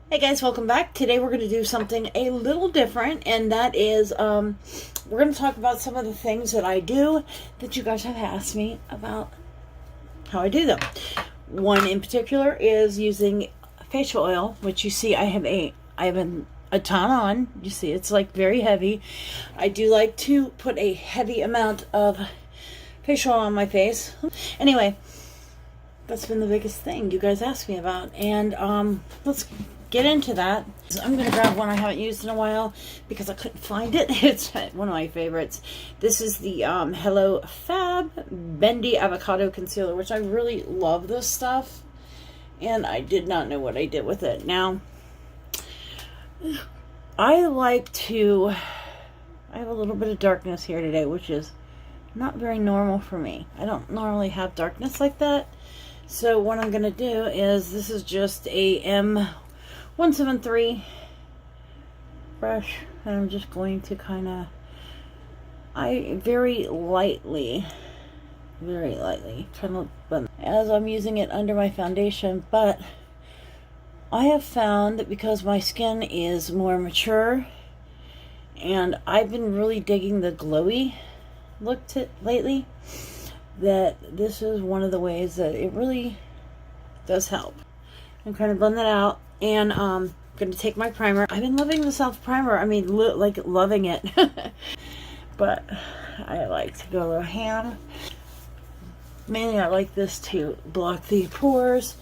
Hey guys, welcome back. Today we're going to do something a little different, and that is we're going to talk about some of the things that I do that you guys have asked me about how I do them. One in particular is using facial oil, which you see I have a ton on. You see it's like very heavy. I do like to put a heavy amount of facial oil on my face. Anyway, that's been the biggest thing you guys asked me about, and let's get into that. I'm going to grab one I haven't used in a while because I couldn't find it. It's one of my favorites. This is the Hello Fab Bendy Avocado Concealer, which I really love this stuff, and I did not know what I did with it. Now, I have a little bit of darkness here today, which is not very normal for me. I don't normally have darkness like that. So what I'm going to do is, this is just a M173 brush, and I'm just going to kind of, very lightly kind of blend as I'm using it under my foundation. But I have found that because my skin is more mature, and I've been really digging the glowy look lately, that this is one of the ways that it really does help. I'm kind of blend that out, and I'm going to take my primer. I've been loving the Self primer. I mean, like loving it. But I like to go a little ham. Mainly I like this to block the pores.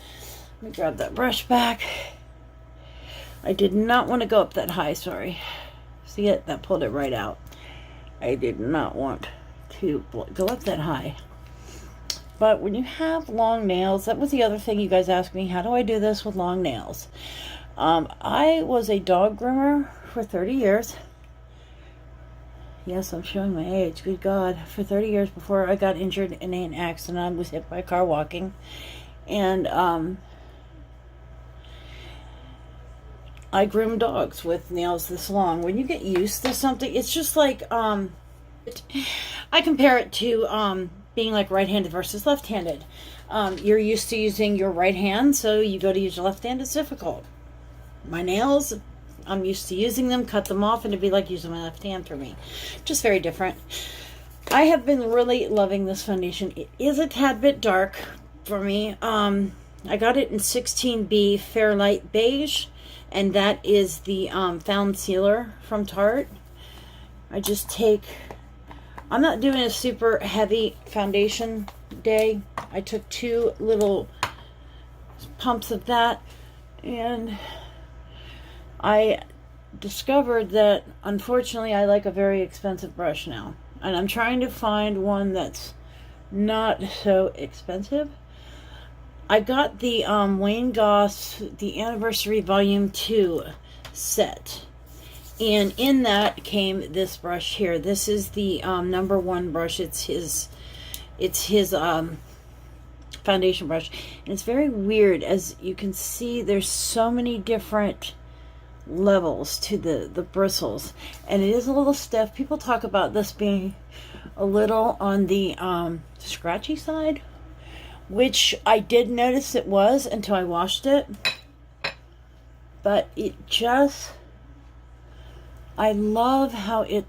Let me grab that brush back. I did not want to go up that high, sorry. See it? That pulled it right out. I did not want to go up that high. But when you have long nails, that was the other thing you guys asked me, how do I do this with long nails? I was a dog groomer for 30 years. Yes, I'm showing my age, good God. For 30 years before I got injured in an accident. I was hit by a car walking. And I groomed dogs with nails this long. When you get used to something, it's just like, I compare it to being like right-handed versus left-handed. You're used to using your right hand, so you go to use your left hand, it's difficult. My nails, I'm used to using them, cut them off, and it'd be like using my left hand for me. Just very different. I have been really loving this foundation. It is a tad bit dark for me. I got it in 16B Fairlight Beige, and that is the Found Sealer from Tarte. I just take, I'm not doing a super heavy foundation day. I took 2 little pumps of that, and I discovered that unfortunately I like a very expensive brush now, and I'm trying to find one that's not so expensive. I got the Wayne Goss, the Anniversary Volume 2 set. And in that came this brush here. This is the number 1 brush. It's his foundation brush. And it's very weird. As you can see, there's so many different levels to the bristles. And it is a little stiff. People talk about this being a little on the scratchy side, which I did notice it was until I washed it. But it just, I love how it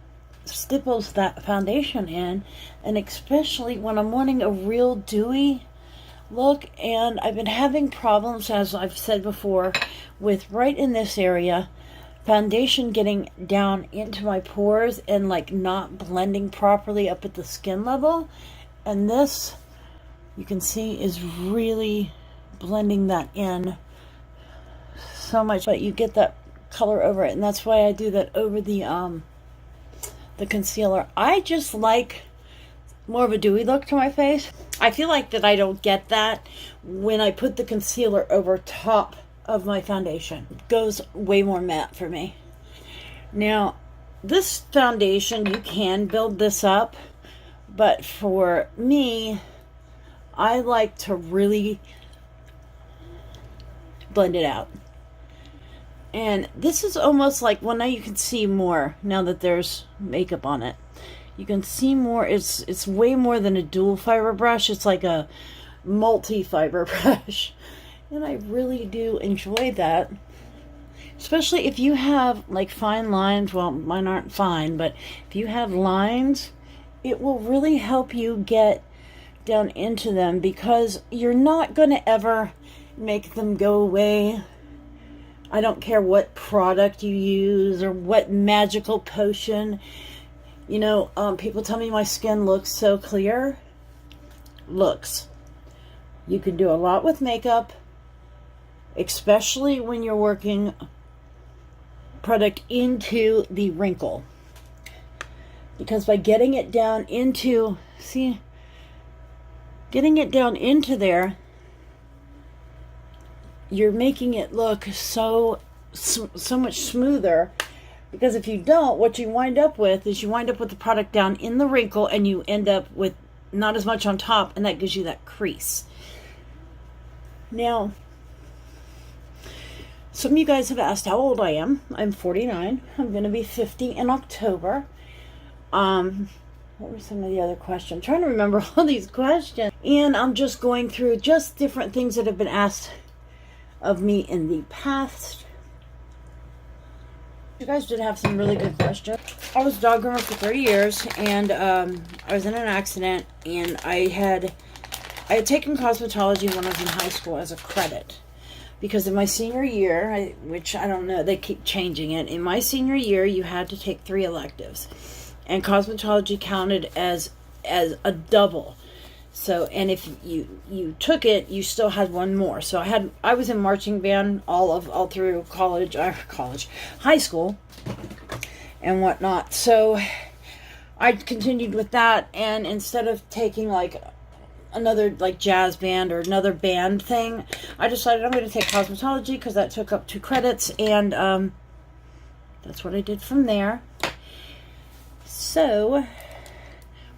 stipples that foundation in, and especially when I'm wanting a real dewy look. And I've been having problems, as I've said before, with right in this area, foundation getting down into my pores and like not blending properly up at the skin level. And this, you can see, is really blending that in so much, but you get that color over it, and that's why I do that over the concealer. I just like more of a dewy look to my face. I feel like that I don't get that when I put the concealer over top of my foundation. It goes way more matte for me. Now, this foundation, you can build this up, but for me, I like to really blend it out. And this is almost like, well, now you can see more now that there's makeup on it. You can see more. It's way more than a dual fiber brush. It's like a multi-fiber brush. And I really do enjoy that. especially if you have like fine lines. Well, mine aren't fine, but if you have lines, it will really help you get down into them, because you're not going to ever make them go away. I don't care what product you use or what magical potion. You know, people tell me my skin looks so clear. Looks. You can do a lot with makeup, especially when you're working product into the wrinkle. Because by getting it down into, see, getting it down into there, you're making it look so much smoother. Because if you don't, what you wind up with is you wind up with the product down in the wrinkle, and you end up with not as much on top, and that gives you that crease. Now, some of you guys have asked how old I am. I'm 49. I'm going to be 50 in October. What were some of the other questions? I'm trying to remember all these questions. And I'm just going through just different things that have been asked of me in the past. You guys did have some really good questions. I was a dog groomer for 30 years, and I was in an accident, and I had taken cosmetology when I was in high school as a credit. Because in my senior year, which I don't know, they keep changing it. In my senior year, you had to take 3 electives. And cosmetology counted as a double. So, and if you took it, you still had one more. So I was in marching band all through high school and whatnot. So I continued with that, and instead of taking like another like jazz band or another band thing, I decided I'm going to take cosmetology because that took up 2 credits, and that's what I did from there. So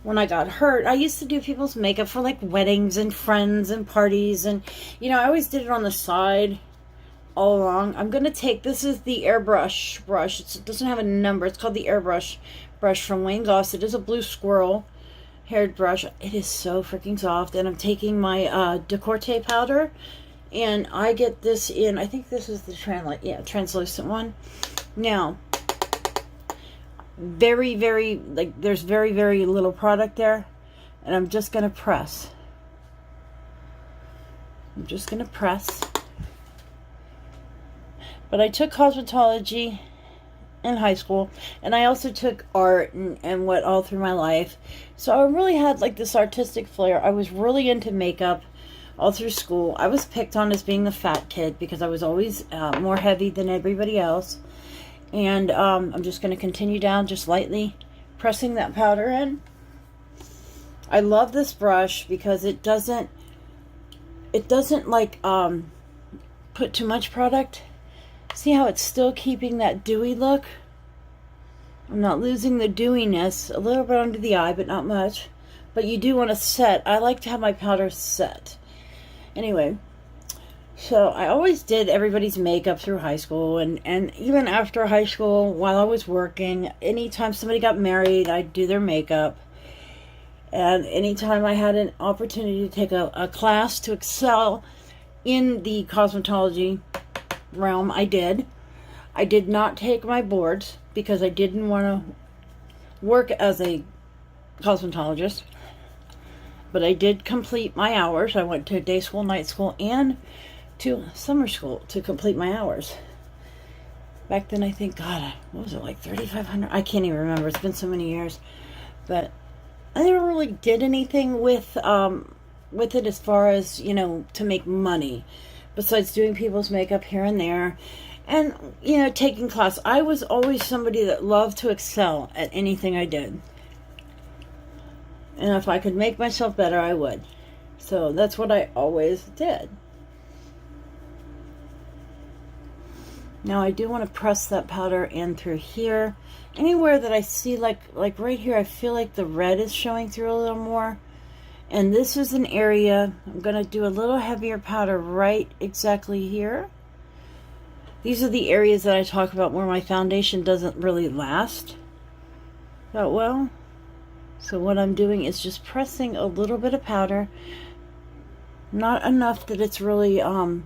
when I got hurt, I used to do people's makeup for like weddings and friends and parties, and you know, I always did it on the side all along. I'm going to take, this is the airbrush brush. It doesn't have a number. It's called the airbrush brush from Wayne Goss. It is a blue squirrel haired brush. It is so freaking soft. And I'm taking my decollete powder, and I get this in, I think this is the translucent one. Now, very, very, like, there's very, very little product there, and I'm just going to press. I'm just going to press. But I took cosmetology in high school, and I also took art and what all through my life. So I really had like this artistic flair. I was really into makeup all through school. I was picked on as being the fat kid because I was always more heavy than everybody else. And I'm just going to continue down, just lightly pressing that powder in. I love this brush because it doesn't like put too much product. See how it's still keeping that dewy look? I'm not losing the dewiness. A little bit under the eye, but not much. But you do want to set. I like to have my powder set. Anyway, so I always did everybody's makeup through high school, and even after high school, while I was working, anytime somebody got married, I'd do their makeup. And anytime I had an opportunity to take a class to excel in the cosmetology realm, I did. I did not take my boards because I didn't want to work as a cosmetologist, but I did complete my hours. I went to day school, night school, and to summer school to complete my hours. Back then, I think, God, what was it, like 3,500? I can't even remember. It's been so many years. But I never really did anything with it as far as, you know, to make money, besides doing people's makeup here and there, and, you know, taking class. I was always somebody that loved to excel at anything I did. And if I could make myself better, I would. So that's what I always did. Now I do want to press that powder in through here. Anywhere that I see, like right here, I feel like the red is showing through a little more. And this is an area, I'm going to do a little heavier powder right exactly here. These are the areas that I talk about where my foundation doesn't really last that well. So what I'm doing is just pressing a little bit of powder. Not enough that it's really going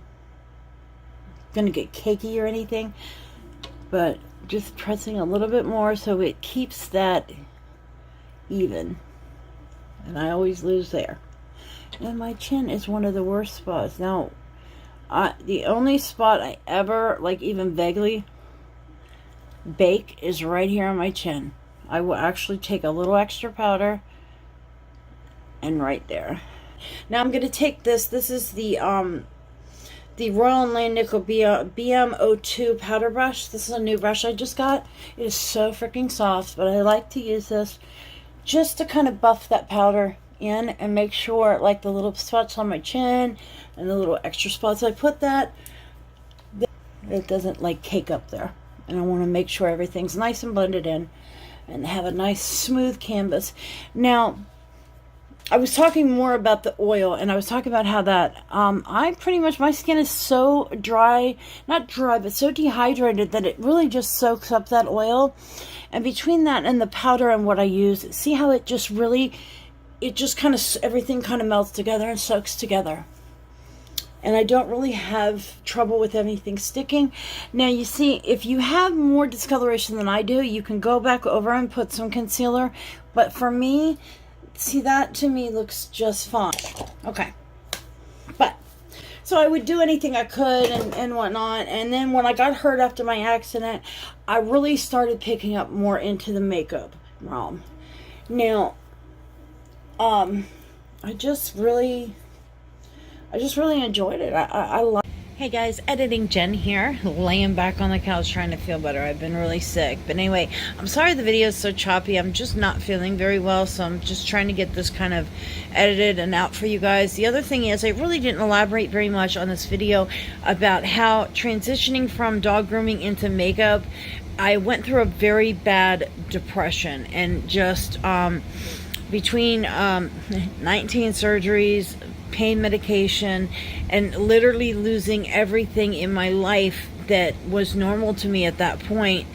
to get cakey or anything, but just pressing a little bit more so it keeps that even. And I always lose there. And my chin is one of the worst spots. Now, the only spot I ever, like, even vaguely bake is right here on my chin. I will actually take a little extra powder and right there. Now I'm going to take this. This is the Royal & Langnickel BM02 powder brush. This is a new brush I just got. It is so freaking soft, but I like to use this just to kind of buff that powder in and make sure, like, the little spots on my chin and the little extra spots I put that it doesn't, like, cake up there. And I want to make sure everything's nice and blended in and have a nice smooth canvas. Now, I was talking more about the oil, and I was talking about how that I pretty much, my skin is so dry, not dry, but so dehydrated that it really just soaks up that oil. And between that and the powder and what I use, see how it just really, it just kind of, everything kind of melts together and soaks together. And I don't really have trouble with anything sticking. Now, you see, if you have more discoloration than I do, you can go back over and put some concealer. But for me, see, that to me looks just fine. Okay. But, so I would do anything I could and whatnot. And then when I got hurt after my accident, I really started picking up more into the makeup realm. Now, I just really enjoyed it. I love. Hey guys, editing Jen here, laying back on the couch trying to feel better. I've been really sick. But anyway, I'm sorry the video is so choppy. I'm just not feeling very well, so I'm just trying to get this kind of edited and out for you guys. The other thing is, I really didn't elaborate very much on this video about how transitioning from dog grooming into makeup, I went through a very bad depression, and just between 19 surgeries, pain medication, and literally losing everything in my life that was normal to me at that point,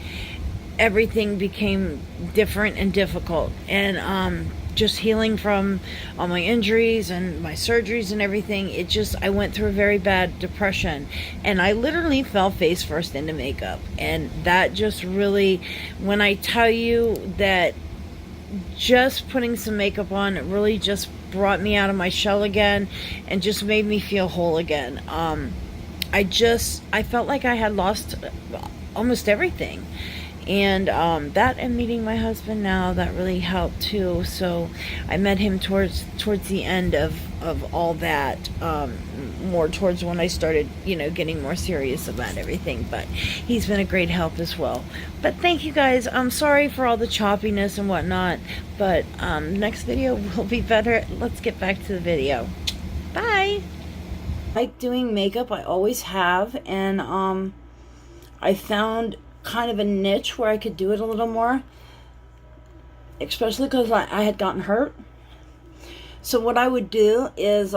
everything became different and difficult. And just healing from all my injuries and my surgeries and everything, it just, I went through a very bad depression, and I literally fell face first into makeup. And that just really, when I tell you that just putting some makeup on, it really just brought me out of my shell again and just made me feel whole again. I felt like I had lost almost everything. And that, and meeting my husband now, that really helped too. So I met him towards the end of all that, more towards when I started, getting more serious about everything. But he's been a great help as well. But thank you guys. I'm sorry for all the choppiness and whatnot, but next video will be better. Let's get back to the video. Bye. I like doing makeup. I always have, and I found kind of a niche where I could do it a little more, especially because I had gotten hurt. So what I would do is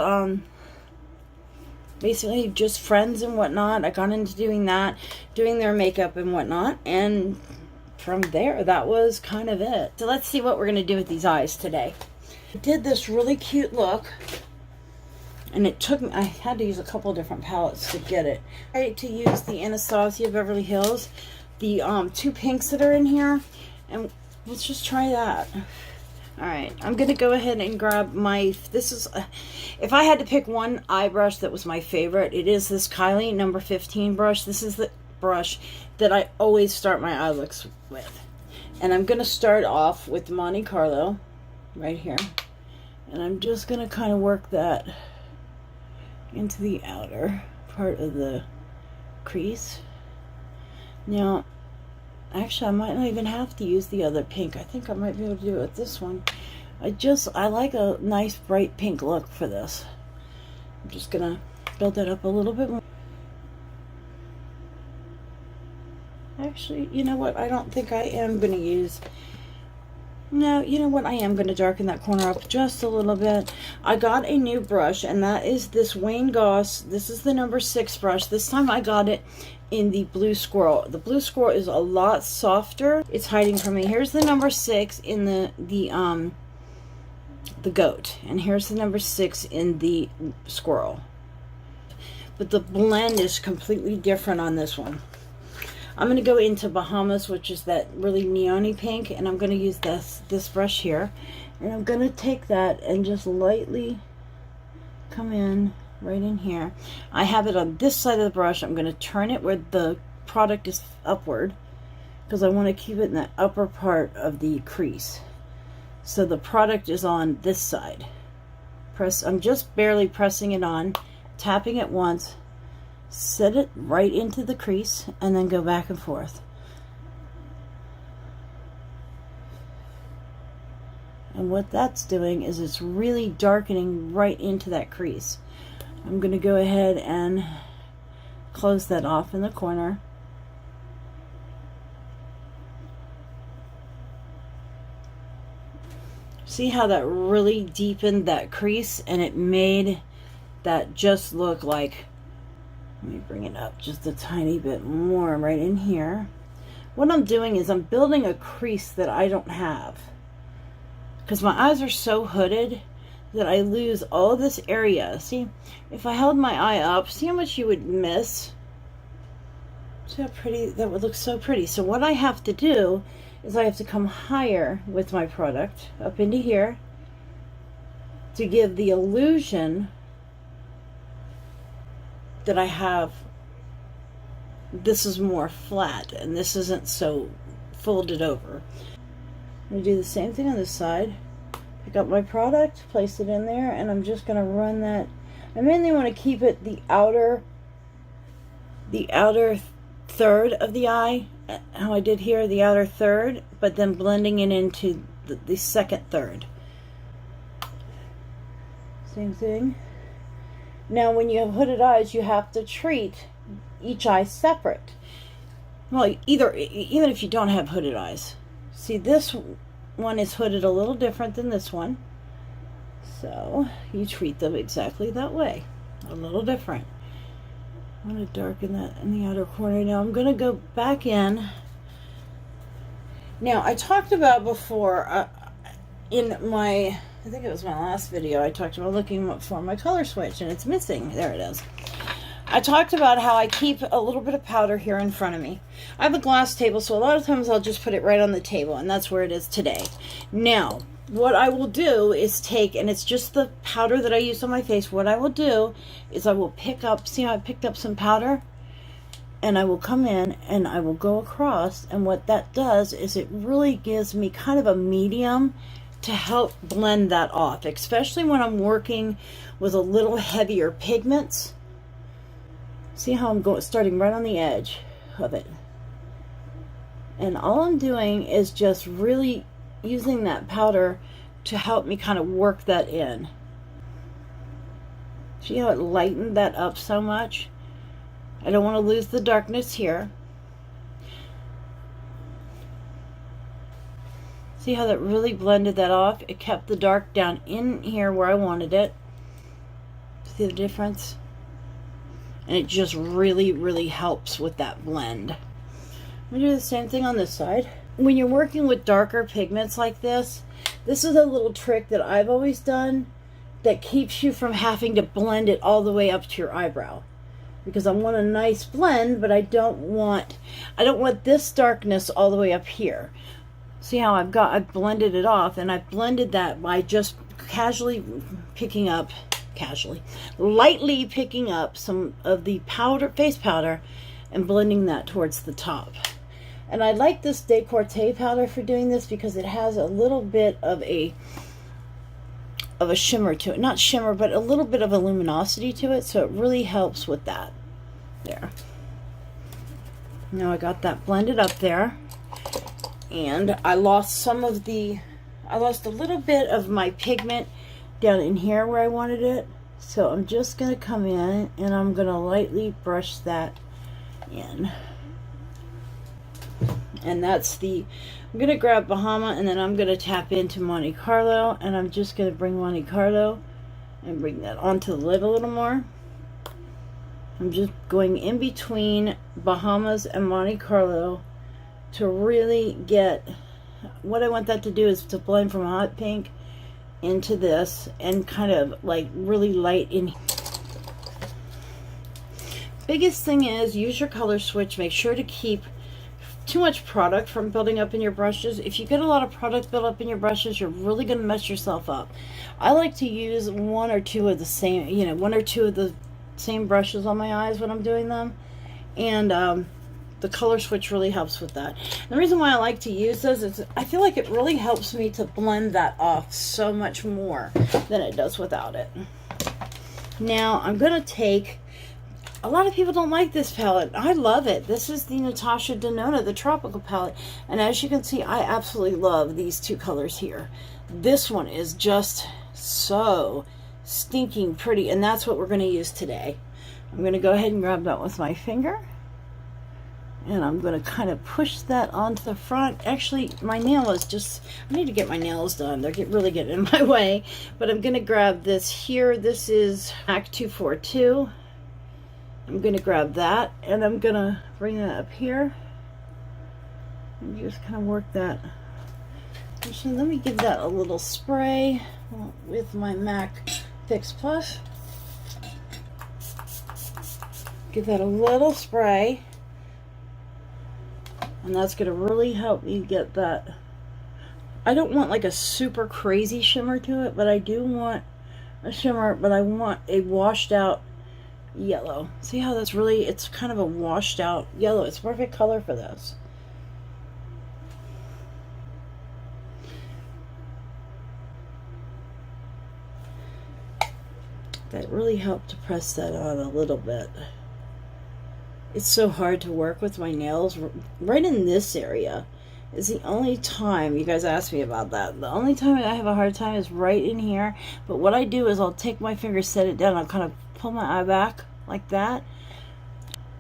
basically just friends and whatnot, I got into doing that, doing their makeup and whatnot, and from there, that was kind of it. So let's see what we're going to do with these eyes today. I did this really cute look, and it took me, I had to use a couple different palettes to get it. I had to use the Anastasia Beverly Hills, the two pinks that are in here, and let's just try that. Alright, I'm going to go ahead and grab my, this is, if I had to pick one eye brush that was my favorite, it is this Kylie number 15 brush. This is the brush that I always start my eye looks with. And I'm going to start off with Monte Carlo, right here. And I'm just going to kind of work that into the outer part of the crease. Now, actually, I might not even have to use the other pink. I think I might be able to do it with this one. I like a nice bright pink look for this. I'm just gonna build that up a little bit more. Actually, you know what? I don't think I am gonna use... No, you know what? I am gonna darken that corner up just a little bit. I got a new brush, and that is this Wayne Goss. This is the number 6 brush. This time I got it in the blue squirrel. The blue squirrel is a lot softer. It's hiding from me. Here's the number 6 in the goat, and here's the number 6 in the squirrel. But the blend is completely different on this one. I'm going to go into Bahamas, which is that really neon-y pink, and I'm going to use this brush here. And I'm going to take that and just lightly come in right in here. I have it on this side of the brush. I'm going to turn it where the product is upward, because I want to keep it in the upper part of the crease. So the product is on this side. I'm just barely pressing it on, tapping it once, set it right into the crease, and then go back and forth. And what that's doing is it's really darkening right into that crease. I'm going to go ahead and close that off in the corner. See how that really deepened that crease, and it made that just look like, let me bring it up just a tiny bit more right in here. What I'm doing is I'm building a crease that I don't have, because my eyes are so hooded that I lose all this area. See, if I held my eye up, see how much you would miss? See how pretty, that would look so pretty. So what I have to do is I have to come higher with my product up into here to give the illusion that I have, this is more flat and this isn't so folded over. I'm going to do the same thing on this side. Pick up my product, place it in there, and I'm just going to run that. I mainly want to keep it the outer third of the eye, how I did here, the outer third, but then blending it into the second third. Same thing. Now when you have hooded eyes, you have to treat each eye separate. Well, even if you don't have hooded eyes. See, this one is hooded a little different than this one. So you treat them exactly that way. A little different. I'm going to darken that in the outer corner. Now I'm going to go back in. Now I talked about before in my, I think it was my last video, I talked about looking for my color switch, and it's missing. There it is. I talked about how I keep a little bit of powder here in front of me. I have a glass table, so a lot of times I'll just put it right on the table, and that's where it is today. Now, what I will do is take, and it's just the powder that I use on my face, what I will do is I will pick up, see how I picked up some powder? And I will come in and I will go across, and what that does is it really gives me kind of a medium to help blend that off, especially when I'm working with a little heavier pigments. See how I'm starting right on the edge of it. And all I'm doing is just really using that powder to help me kind of work that in. See how it lightened that up so much? I don't want to lose the darkness here. See how that really blended that off? It kept the dark down in here where I wanted it. See the difference? And it just really, really helps with that blend. I'm going to do the same thing on this side. When you're working with darker pigments like this is a little trick that I've always done that keeps you from having to blend it all the way up to your eyebrow. Because I want a nice blend, but I don't want this darkness all the way up here. See how I've blended it off, and I've blended that by just lightly picking up some of the face powder and blending that towards the top. And I like this décolleté powder for doing this because it has a little bit of a shimmer to it. Not shimmer, but a little bit of a luminosity to it, so it really helps with that. There. Now I got that blended up there, and I lost a little bit of my pigment down in here where I wanted it. So I'm just going to come in and I'm going to lightly brush that in. And that's I'm going to grab Bahama, and then I'm going to tap into Monte Carlo, and I'm just going to bring Monte Carlo and bring that onto the lid a little more. I'm just going in between Bahamas and Monte Carlo to really get, what I want that to do is to blend from hot pink into this and kind of like really light in. Biggest thing is use your color switch. Make sure to keep too much product from building up in your brushes. If you get a lot of product built up in your brushes, you're really going to mess yourself up. I like to use one or two of the same, one or two of the same brushes on my eyes when I'm doing them. And the color switch really helps with that. And the reason why I like to use this is I feel like it really helps me to blend that off so much more than it does without it. Now I'm going to take, a lot of people don't like this palette. I love it. This is the Natasha Denona, the Tropical palette. And as you can see, I absolutely love these two colors here. This one is just so stinking pretty, and that's what we're going to use today. I'm going to go ahead and grab that with my finger, and I'm going to kind of push that onto the front. Actually, my nail is just, I need to get my nails done. They're really getting in my way. But I'm going to grab this here. This is MAC 242. I'm going to grab that, and I'm going to bring that up here and just kind of work that. Actually, let me give that a little spray with my MAC Fix Plus. Give that a little spray, and that's going to really help me get that. I don't want like a super crazy shimmer to it, but I do want a shimmer, but I want a washed out yellow. See how that's really, it's kind of a washed out yellow. It's a perfect color for this. That really helped to press that on a little bit. It's so hard to work with my nails. Right in this area is the only time, you guys asked me about that. The only time I have a hard time is right in here. But what I do is I'll take my finger, set it down, I'll kind of pull my eye back like that.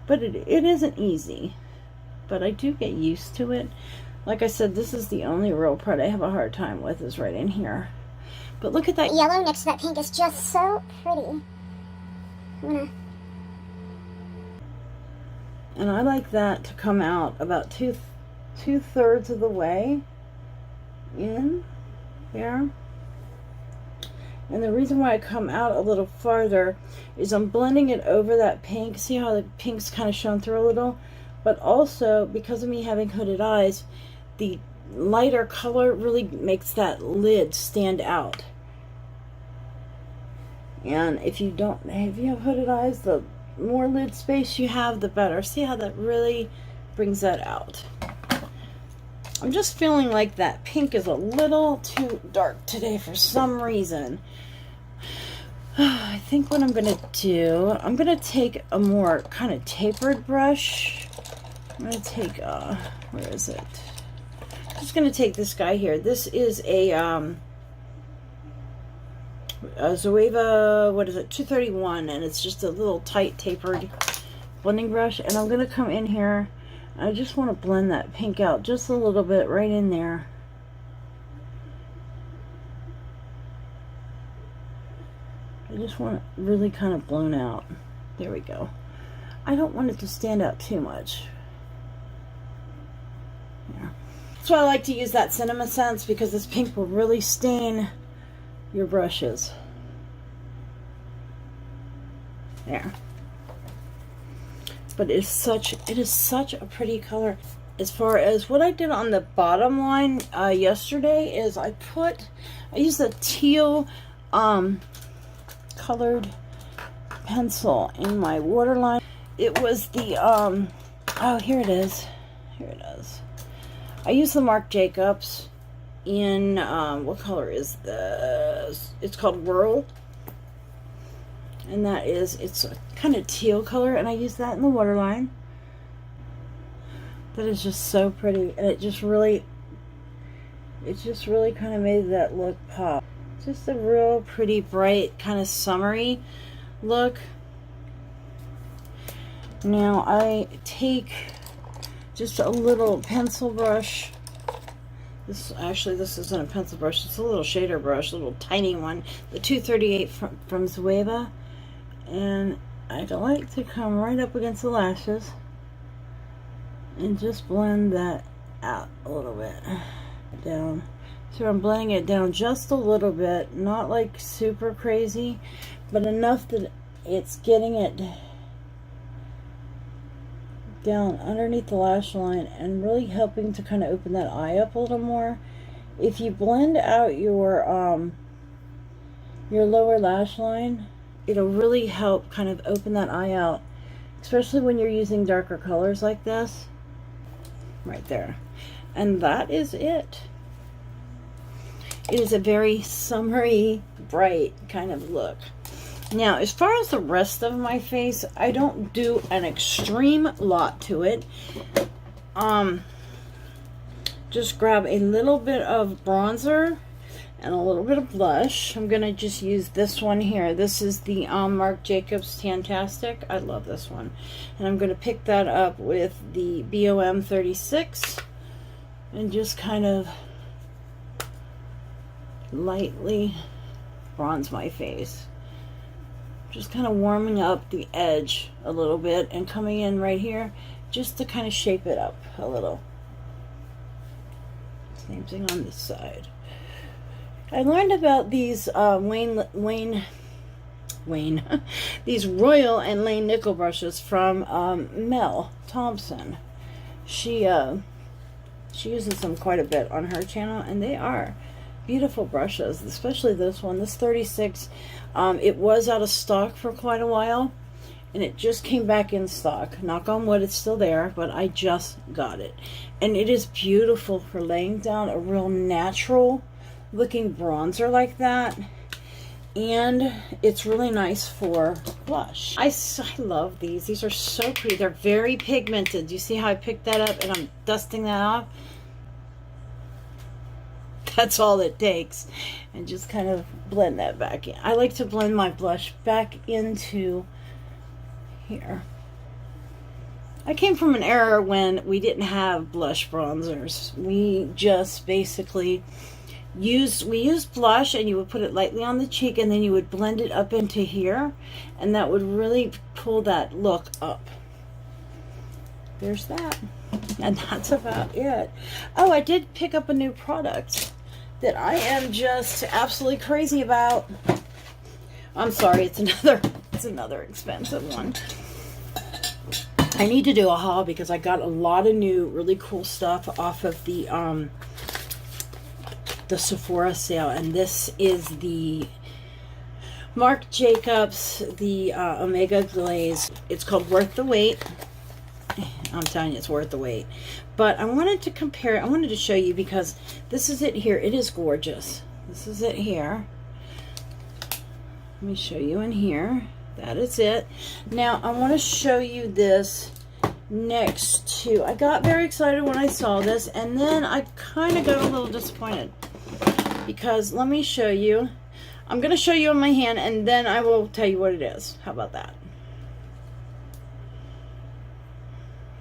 But it isn't easy. But I do get used to it. Like I said, this is the only real part I have a hard time with, is right in here. But look at that yellow next to that pink is just so pretty. And I like that to come out about two-thirds of the way in there. And the reason why I come out a little farther is I'm blending it over that pink. See how the pink's kind of shown through a little? But also, because of me having hooded eyes, the lighter color really makes that lid stand out. And if you have hooded eyes, the more lid space you have, the better. See how that really brings that out. I'm just feeling like that pink is a little too dark today for some reason. I think what I'm going to do, I'm going to take a more kind of tapered brush. I'm going to take, where is it? I'm just going to take this guy here. This is a Zoeva, what is it, 231, and it's just a little tight tapered blending brush. And I'm going to come in here, I just want to blend that pink out just a little bit right in there. I just want it really kind of blown out. There we go. I don't want it to stand out too much. Yeah. That's why I like to use that Cinema Sense, because this pink will really stain your brushes. There. But it is such a pretty color. As far as what I did on the bottom line yesterday is I used a teal colored pencil in my waterline. It was the oh, here it is. Here it is. I used the Marc Jacobs in what color is this? It's called Whirl, and it's a kind of teal color, and I use that in the waterline. That is just so pretty, and it just really kind of made that look pop. Just a real pretty, bright, kind of summery look. Now I take just a little pencil brush. This isn't a pencil brush, it's a little shader brush, a little tiny one, the 238 from Zoeva. And I like to come right up against the lashes and just blend that out a little bit. Down. So I'm blending it down just a little bit, not like super crazy, but enough that it's getting it down underneath the lash line and really helping to kind of open that eye up a little more. If you blend out your lower lash line, it'll really help kind of open that eye out, especially when you're using darker colors like this. Right there. And that is it. It is a very summery, bright kind of look. Now, as far as the rest of my face, I don't do an extreme lot to it. Just grab a little bit of bronzer and a little bit of blush. I'm going to just use this one here. This is the Marc Jacobs Tantastic. I love this one. And I'm going to pick that up with the BOM 36 and just kind of lightly bronze my face. Just kind of warming up the edge a little bit and coming in right here just to kind of shape it up a little. Same thing on this side. I learned about these these Royal and Lane nickel brushes from Mel Thompson. She uses them quite a bit on her channel, and they are beautiful brushes, especially this one, this 36. It was out of stock for quite a while, and it just came back in stock. Knock on wood, it's still there, but I just got it. And it is beautiful for laying down a real natural looking bronzer like that. And it's really nice for blush. I love these. These are so pretty. They're very pigmented. Do you see how I picked that up and I'm dusting that off? That's all it takes. And just kind of blend that back in. I like to blend my blush back into here. I came from an era when we didn't have blush bronzers. We just basically used blush, and you would put it lightly on the cheek, and then you would blend it up into here, and that would really pull that look up. There's that. And that's about it. Oh, I did pick up a new product that I am just absolutely crazy about. I'm sorry, it's another expensive one. I need to do a haul because I got a lot of new really cool stuff off of the Sephora sale, and this is the Marc Jacobs, the Omega Glaze. It's called Worth the Wait. I'm telling you, it's worth the wait. But I wanted to compare it. I wanted to show you because this is it here. It is gorgeous. This is it here. Let me show you in here. That is it. Now, I want to show you this next to... I got very excited when I saw this, and then I kind of got a little disappointed. Because, let me show you. I'm going to show you on my hand, and then I will tell you what it is. How about that?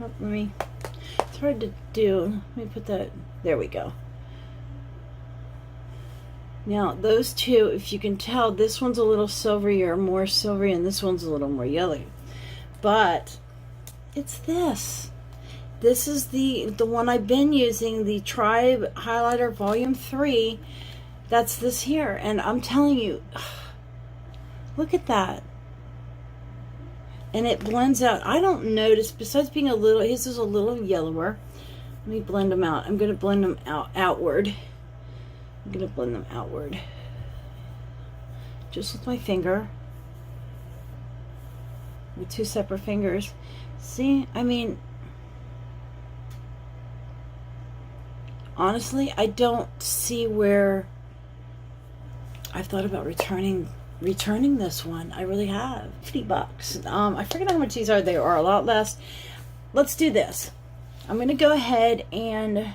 Oh, it's hard to do. Let me put that, there we go. Now, those two, if you can tell, this one's a little silvery, more silvery, and this one's a little more yellow. But, it's this. This is the one I've been using, the Tribe Highlighter Volume 3. That's this here. And I'm telling you, look at that. And it blends out. I don't notice, besides being a little, his is a little yellower. Let me blend them out. I'm going to blend them outward. I'm going to blend them outward. Just with my finger. With two separate fingers. See, I mean, honestly, I don't see where I've thought about returning this one. I really have. $50. I forget how much these are. They are a lot less. Let's do this. I'm going to go ahead and let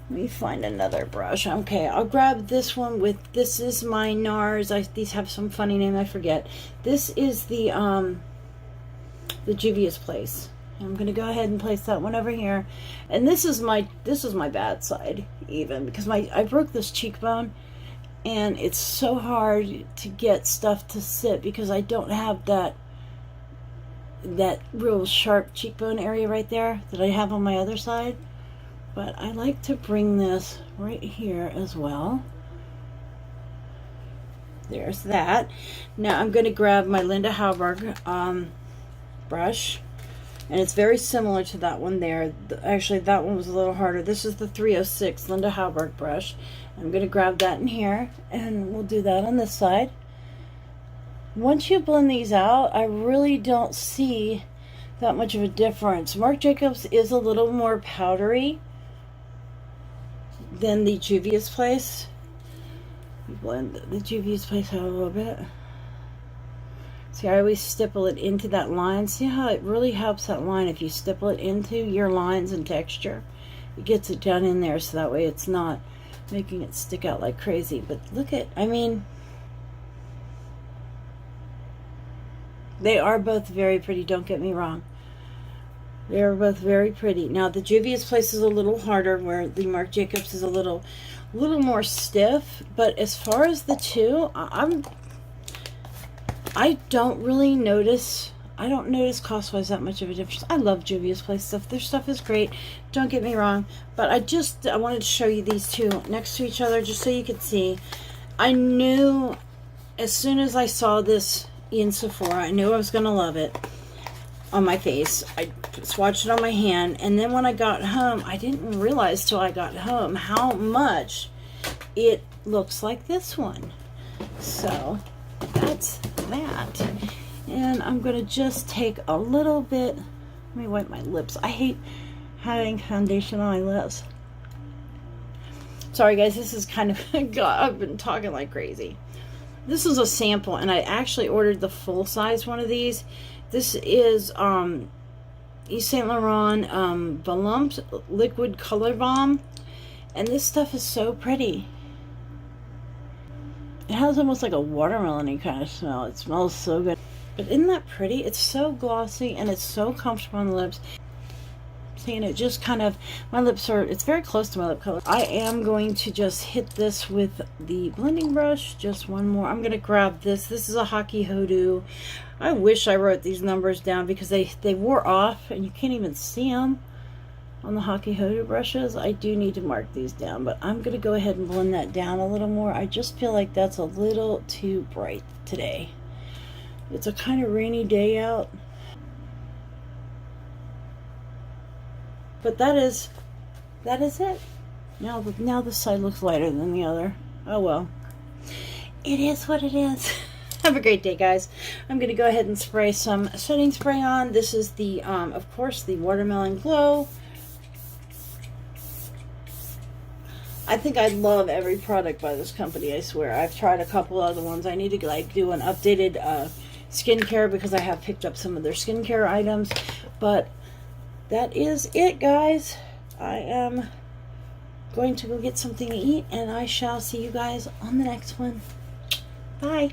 me find another brush. Okay, I'll grab this one with, this is my NARS. These have some funny name, I forget. This is the Juvia's Place. I'm going to go ahead and place that one over here. And this is my bad side even, because I broke this cheekbone. And it's so hard to get stuff to sit because I don't have that real sharp cheekbone area right there that I have on my other side. But I like to bring this right here as well. There's that. Now I'm going to grab my Linda Hauberg brush. And it's very similar to that one there. Actually, that one was a little harder. This is the 306 Linda Hauberg brush. I'm going to grab that in here, and we'll do that on this side. Once you blend these out, I really don't see that much of a difference. Marc Jacobs is a little more powdery than the Juvia's Place. Blend the Juvia's Place out a little bit. See, I always stipple it into that line. See how it really helps that line if you stipple it into your lines and texture. It gets it down in there so that way it's not making it stick out like crazy. But look at, I mean, they are both very pretty, don't get me wrong. They are both very pretty. Now, the Juvia's Place is a little harder, where the Marc Jacobs is a little more stiff. But as far as the two, I don't really notice, I don't notice cost-wise that much of a difference. I love Juvia's Place stuff. Their stuff is great. Don't get me wrong. But I wanted to show you these two next to each other just so you could see. I knew as soon as I saw this in Sephora, I knew I was going to love it on my face. I swatched it on my hand. And then when I got home, I didn't realize till I got home how much it looks like this one. So that's that. And I'm going to just take a little bit, let me wipe my lips. I hate having foundation on my lips. Sorry guys, this is kind of, God, I've been talking like crazy. This is a sample, and I actually ordered the full size one of these. This is Yves Saint Laurent Volumpt Liquid Color Balm, and this stuff is so pretty. It has almost like a watermelon-y kind of smell. It smells so good. But isn't that pretty? It's so glossy and it's so comfortable on the lips. Seeing it just kind of, my lips are, it's very close to my lip color. I am going to just hit this with the blending brush. Just one more. I'm going to grab this. This is a Hockey Hoodoo. I wish I wrote these numbers down because they wore off and you can't even see them on the Hockey Hoodoo brushes. I do need to mark these down, but I'm going to go ahead and blend that down a little more. I just feel like that's a little too bright today. It's a kind of rainy day out. But that is it. Now this side looks lighter than the other. Oh well. It is what it is. Have a great day, guys. I'm going to go ahead and spray some setting spray on. This is the, of course, the Watermelon Glow. I think I love every product by this company, I swear. I've tried a couple other ones. I need to like do an updated skincare because I have picked up some of their skincare items. But that is it, guys. I am going to go get something to eat, and I shall see you guys on the next one. Bye.